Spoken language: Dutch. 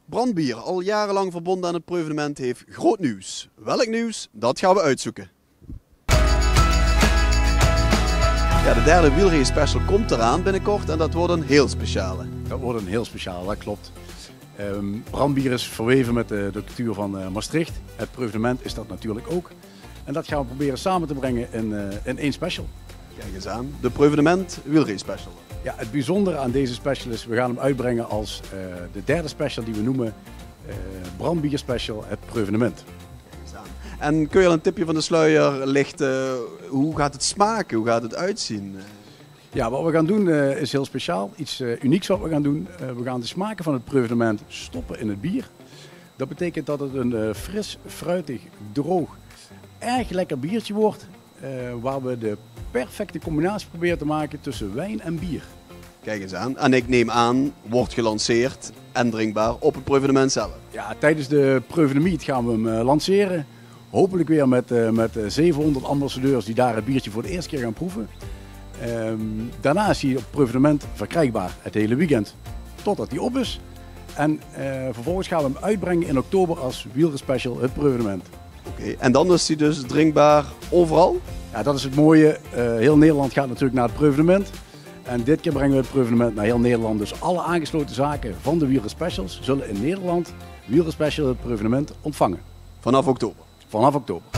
Brandbier, al jarenlang verbonden aan het Preuvenement, heeft groot nieuws. Welk nieuws? Dat gaan we uitzoeken. Ja, de derde wielrace special komt eraan binnenkort en dat wordt een heel speciale. Dat wordt een heel speciaal, dat klopt. Brandbier is verweven met de cultuur van Maastricht. Het Preuvenement is dat natuurlijk ook. En dat gaan we proberen samen te brengen in één special. Kijk eens aan, de Preuvenement wielrace special. Ja, het bijzondere aan deze special is, we gaan hem uitbrengen als de derde special die we noemen Brandbier special, het Preuvenement. En kun je al een tipje van de sluier lichten? Hoe gaat het smaken? Hoe gaat het uitzien? Ja, wat we gaan doen is heel speciaal. Iets unieks wat we gaan doen. We gaan de smaken van het Preuvenement stoppen in het bier. Dat betekent dat het een fris, fruitig, droog, erg lekker biertje wordt. Waar we de perfecte combinatie proberen te maken tussen wijn en bier. Kijk eens aan. En ik neem aan, wordt gelanceerd en drinkbaar op het Preuvenement zelf. Ja, tijdens de Preuvenement gaan we hem lanceren. Hopelijk weer met 700 ambassadeurs die daar het biertje voor de eerste keer gaan proeven. Daarna is hij op Preuvenement verkrijgbaar het hele weekend totdat hij op is. En vervolgens gaan we hem uitbrengen in oktober als wielrace special het Preuvenement. Oké, en dan is hij dus drinkbaar overal? Ja, dat is het mooie. Heel Nederland gaat natuurlijk naar het Preuvenement. En dit keer brengen we het Preuvenement naar heel Nederland. Dus alle aangesloten zaken van de wielrace specials zullen in Nederland wielrace special het Preuvenement ontvangen. Vanaf oktober? Vanaf oktober.